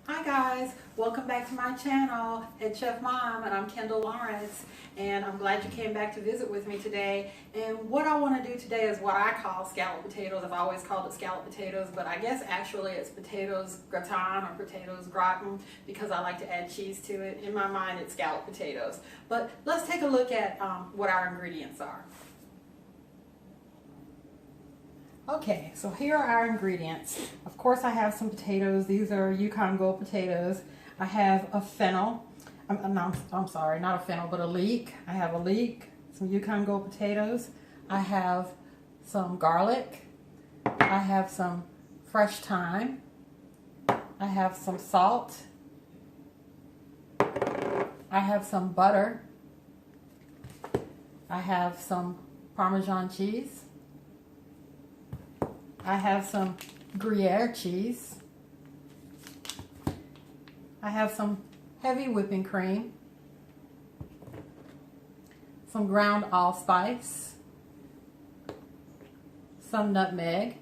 Hi guys, welcome back to my channel, Head Chef Mom, and I'm Kendall Lawrence, and I'm glad you came back to visit with me today. And what I want to do today is what I call scalloped potatoes. I've always called it scalloped potatoes, but I guess actually it's potatoes gratin or potatoes gratin because I like to add cheese to it. In my mind, it's scalloped potatoes. But let's take a look at what our ingredients are. Okay, so here are our ingredients. Of course, I have some potatoes. These are Yukon Gold potatoes. I have a fennel. I'm sorry, not a fennel, but a leek. I have a leek, some Yukon Gold potatoes. I have some garlic. I have some fresh thyme. I have some salt. I have some butter. I have some Parmesan cheese. I have some Gruyere cheese. I have some heavy whipping cream, some ground allspice, some nutmeg,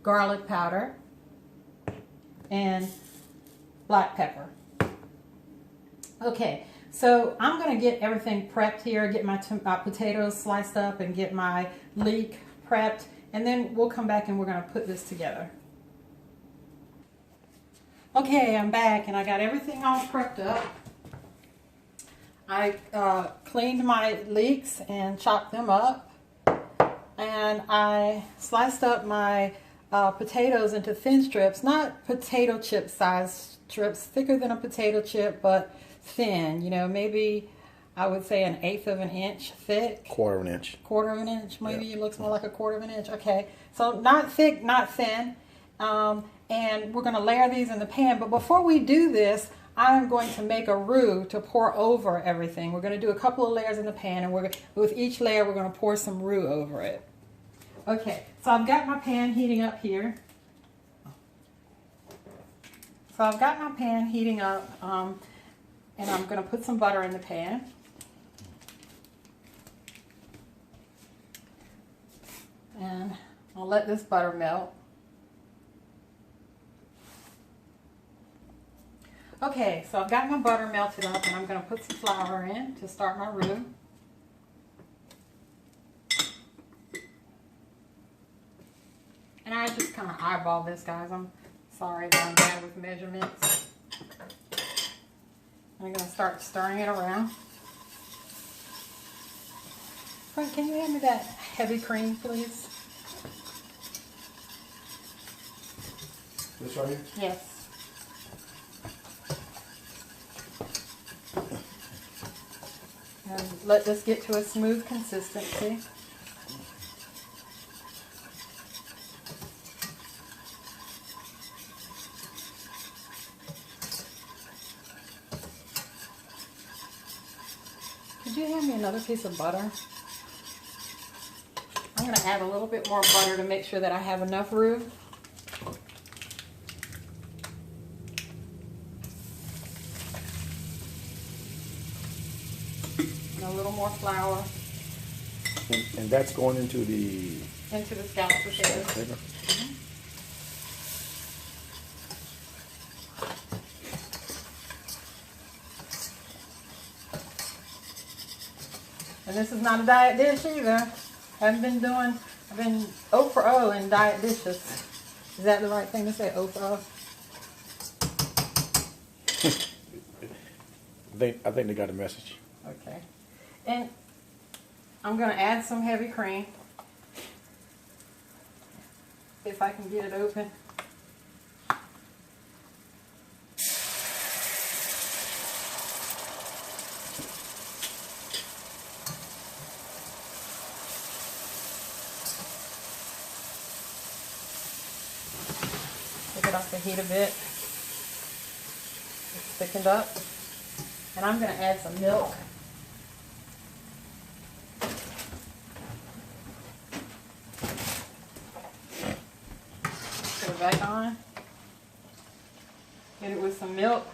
garlic powder, and black pepper. Okay, so I'm going to get everything prepped here, get my potatoes sliced up and get my leek prepped, and then we'll come back and we're going to put this together. Okay, I'm back and I got everything all prepped up. I cleaned my leeks and chopped them up, and I sliced up my potatoes into thin strips, not potato chip size strips, thicker than a potato chip, but thin, you know, maybe I would say 1/8 of an inch thick. Quarter of an inch. Quarter of an inch, maybe. It looks more like a quarter of an inch. Okay, so not thick, not thin. And we're going to layer these in the pan. But before we do this, I'm going to make a roux to pour over everything. We're going to do a couple of layers in the pan, and with each layer, we're going to pour some roux over it. Okay, so I've got my pan heating up here. So I've got my pan heating up, and I'm going to put some butter in the pan. And I'll let this butter melt. Okay, so I've got my butter melted up, and I'm going to put some flour in to start my roux. And I just kind of eyeball this, guys. I'm sorry that I'm bad with measurements. I'm going to start stirring it around. Frank, can you hand me that heavy cream, please? This right here? Yes. And let this get to a smooth consistency. Could you hand me another piece of butter? I'm going to add a little bit more butter to make sure that I have enough roux. And a little more flour. And that's going into the Scalloped potatoes. Mm-hmm. And this is not a diet dish either. I've been 0 for 0 in diet dishes. Is that the right thing to say, 0 for 0? I think they got a message. Okay. And I'm going to add some heavy cream. If I can get it open. Take it off the heat a bit. It's thickened up. And I'm going to add some milk. Put it back on. Get it with some milk.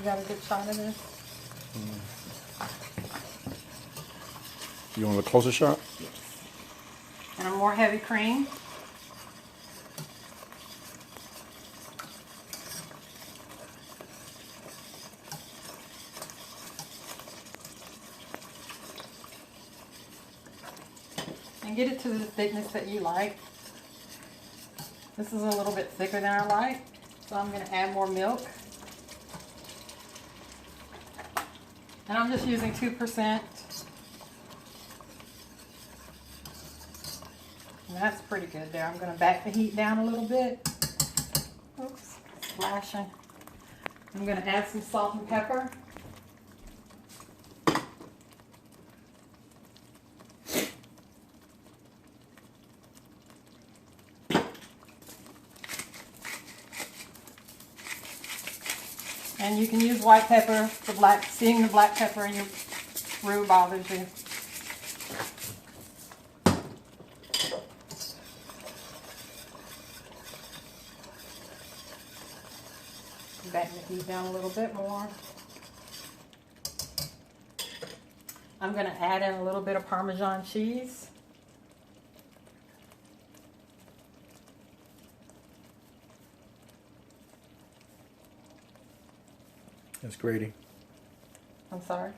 You got a good shot of this? You want a closer shot? Yes. And a more heavy cream. And get it to the thickness that you like. This is a little bit thicker than I like, so I'm going to add more milk. And I'm just using 2%. And that's pretty good there. I'm going to back the heat down a little bit. Oops, splashing. I'm going to add some salt and pepper. And you can use white pepper for seeing the black pepper in your roux bothers you. Back the heat down a little bit more. I'm going to add in a little bit of Parmesan cheese. It's grating. I'm sorry?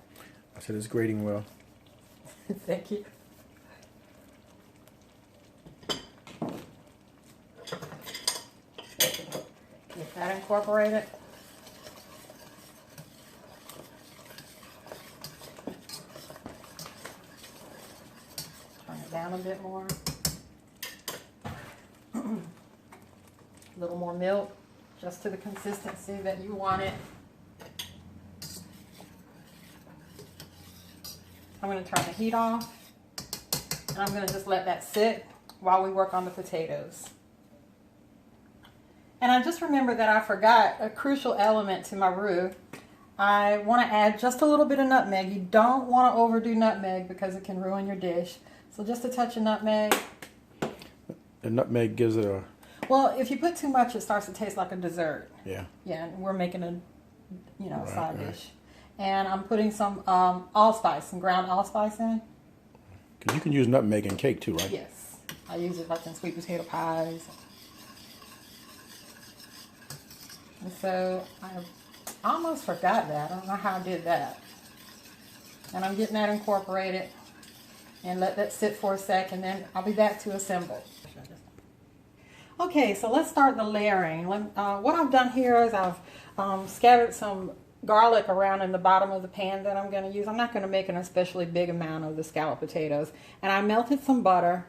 I said it's grating well. Thank you. Get that incorporated. Turn it down a bit more. A little more milk, just to the consistency that you want it. I'm going to turn the heat off, and I'm going to just let that sit while we work on the potatoes. And I just remembered that I forgot a crucial element to my roux. I want to add just a little bit of nutmeg. You don't want to overdo nutmeg because it can ruin your dish. So just a touch of nutmeg. The nutmeg gives it a... Well, if you put too much, it starts to taste like a dessert. Yeah. Yeah, and we're making a, side right. dish. And I'm putting some allspice, some ground allspice in. Because you can use nutmeg in cake too, right? Yes. I use it like in sweet potato pies. And so I almost forgot that. I don't know how I did that. And I'm getting that incorporated. And let that sit for a sec, and then I'll be back to assemble. Okay, so let's start the layering. What I've done here is I've scattered some garlic around in the bottom of the pan that I'm going to use. I'm not going to make an especially big amount of the scalloped potatoes. And I melted some butter,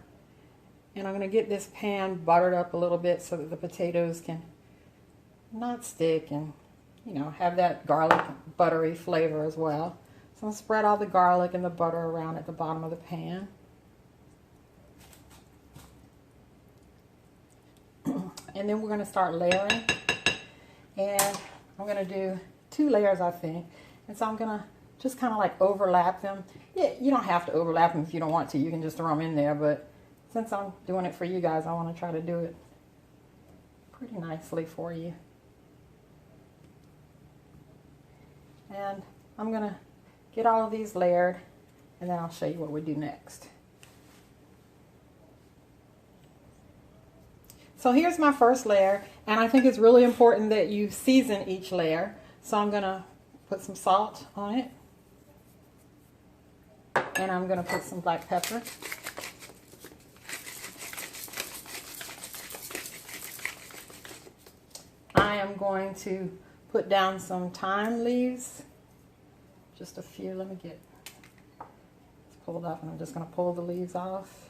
and I'm going to get this pan buttered up a little bit so that the potatoes can not stick and, have that garlic buttery flavor as well. So I'm going to spread all the garlic and the butter around at the bottom of the pan. And then we're going to start layering. And I'm going to do 2 layers, I think. And so I'm going to just kind of like overlap them. Yeah, you don't have to overlap them if you don't want to. You can just throw them in there. But since I'm doing it for you guys, I want to try to do it pretty nicely for you. And I'm going to get all of these layered, and then I'll show you what we do next. So here's my first layer, and I think it's really important that you season each layer. So I'm going to put some salt on it, and I'm going to put some black pepper. I am going to put down some thyme leaves, just a few. Let me get it's pulled up, and I'm just going to pull the leaves off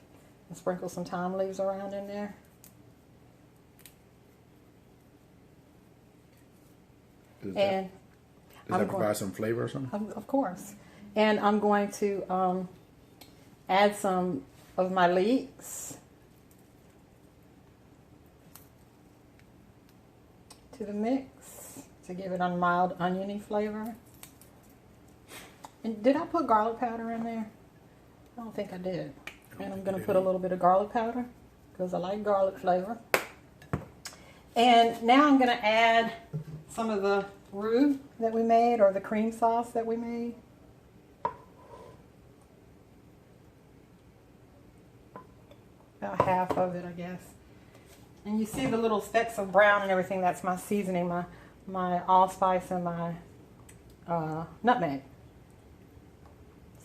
and sprinkle some thyme leaves around in there. Does And that provide some flavor or something? Of course. And I'm going to add some of my leeks to the mix to give it a mild oniony flavor. And did I put garlic powder in there? I don't think I did. And I'm going to put a little bit of garlic powder because I like garlic flavor. And now I'm going to add some of the roux that we made, or the cream sauce that we made. About half of it, I guess. And you see the little specks of brown and everything. That's my seasoning, my allspice and my nutmeg.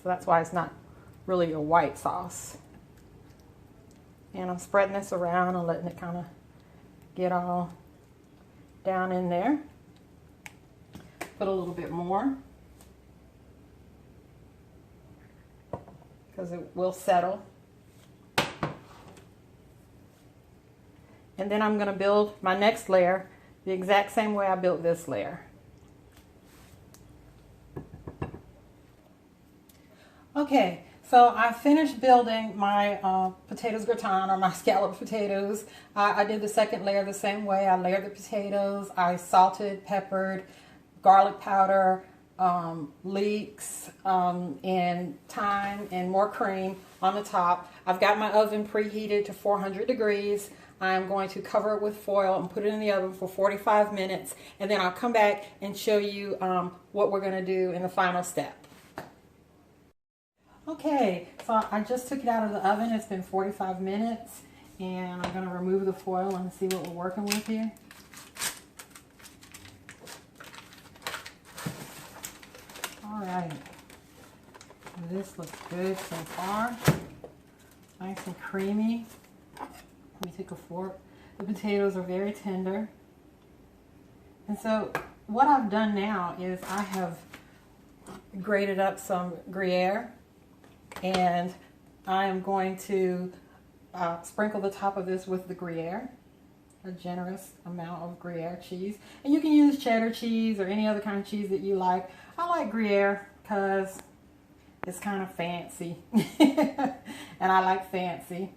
So that's why it's not really a white sauce. And I'm spreading this around and letting it kind of get all down in there. Put a little bit more because it will settle. And then I'm going to build my next layer the exact same way I built this layer. Okay, so I finished building my potatoes gratin, or my scalloped potatoes. I did the second layer the same way. I layered the potatoes. I salted, peppered, garlic powder, leeks, and thyme, and more cream on the top. I've got my oven preheated to 400 degrees. I'm going to cover it with foil and put it in the oven for 45 minutes. And then I'll come back and show you what we're going to do in the final step. Okay, so I just took it out of the oven. It's been 45 minutes. And I'm going to remove the foil and see what we're working with here. All right. This looks good so far. Nice and creamy. Let me take a fork. The potatoes are very tender. And so what I've done now is I have grated up some Gruyere, and I am going to sprinkle the top of this with the Gruyere, a generous amount of Gruyere cheese. And you can use cheddar cheese or any other kind of cheese that you like. I like Gruyere because it's kind of fancy, and I like fancy.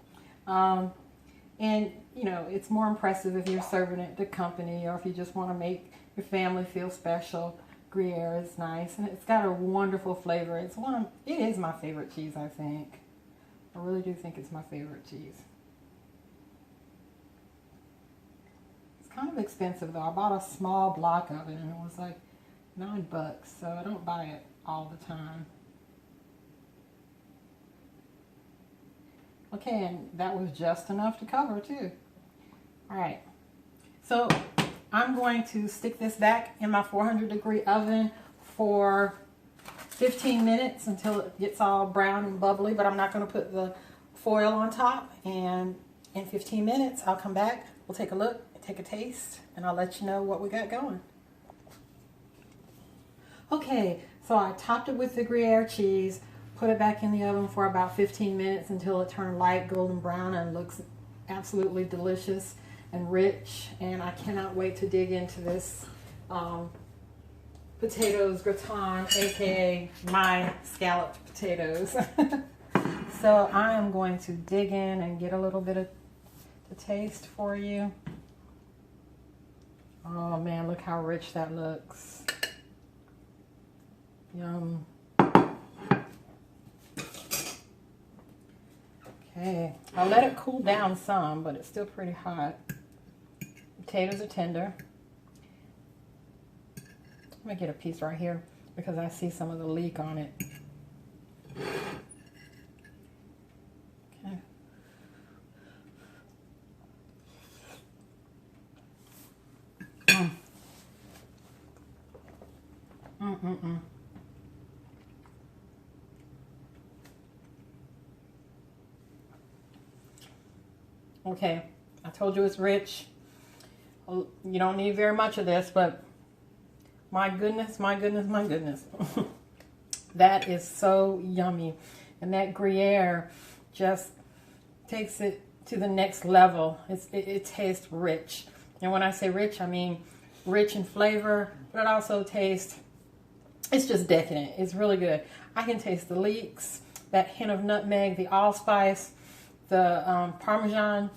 And, you know, it's more impressive if you're serving it to company, or if you just want to make your family feel special. Gruyere is nice, and it's got a wonderful flavor. It is my favorite cheese, I think. I really do think it's my favorite cheese. It's kind of expensive, though. I bought a small block of it, and it was like $9, so I don't buy it all the time. Okay, and that was just enough to cover too. All right, so I'm going to stick this back in my 400-degree oven for 15 minutes until it gets all brown and bubbly, but I'm not going to put the foil on top. And in 15 minutes, I'll come back, we'll take a look, take a taste, and I'll let you know what we got going. Okay, so I topped it with the Gruyere cheese, put it back in the oven for about 15 minutes until it turned light golden brown and looks absolutely delicious and rich. And I cannot wait to dig into this potatoes gratin, aka my scalloped potatoes. So I am going to dig in and get a little bit of the taste for you. Oh man, look how rich that looks. Yum. Okay, I'll let it cool down some, but it's still pretty hot. Potatoes are tender. I'm gonna get a piece right here because I see some of the leek on it. Okay. Okay, I told you it's rich. You don't need very much of this, but my goodness, my goodness, my goodness. That is so yummy. And that Gruyere just takes it to the next level. It tastes rich. And when I say rich, I mean rich in flavor, but it also tastes, it's just decadent. It's really good. I can taste the leeks, that hint of nutmeg, the allspice, the Parmesan,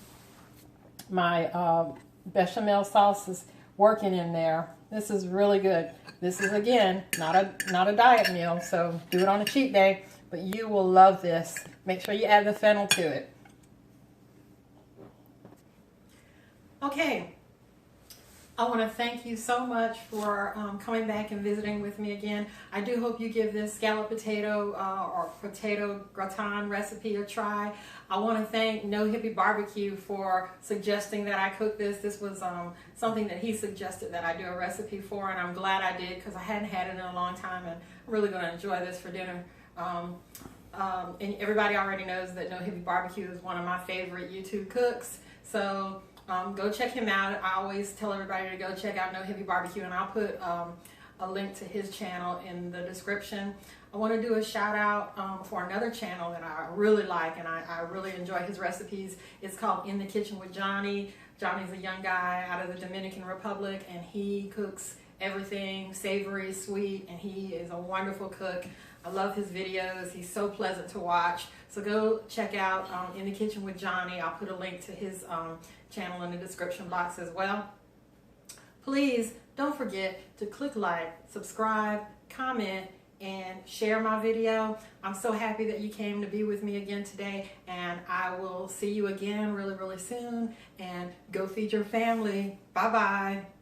my bechamel sauce is working in there. This is really good. This is, again, not a diet meal, so do it on a cheat day, but you will love this. Make sure you add the fennel to it. Okay, I want to thank you so much for coming back and visiting with me again. I do hope you give this scalloped potato or potato gratin recipe a try. I want to thank No Hippie Barbecue for suggesting that I cook this. This was something that he suggested that I do a recipe for, and I'm glad I did because I hadn't had it in a long time, and I'm really going to enjoy this for dinner. And everybody already knows that No Hippie Barbecue is one of my favorite YouTube cooks, so go check him out. I always tell everybody to go check out No Hippie Barbecue, and I'll put a link to his channel in the description. I want to do a shout out for another channel that I really like, and I really enjoy his recipes. It's called In the Kitchen with Johnny. Johnny's a young guy out of the Dominican Republic, and he cooks everything savory, sweet, and he is a wonderful cook. I love his videos. He's so pleasant to watch. So go check out In the Kitchen with Johnny. I'll put a link to his channel in the description box as well. Please don't forget to click like, subscribe, comment, and share my video. I'm so happy that you came to be with me again today, and I will see you again really, really soon. And go feed your family. Bye-bye.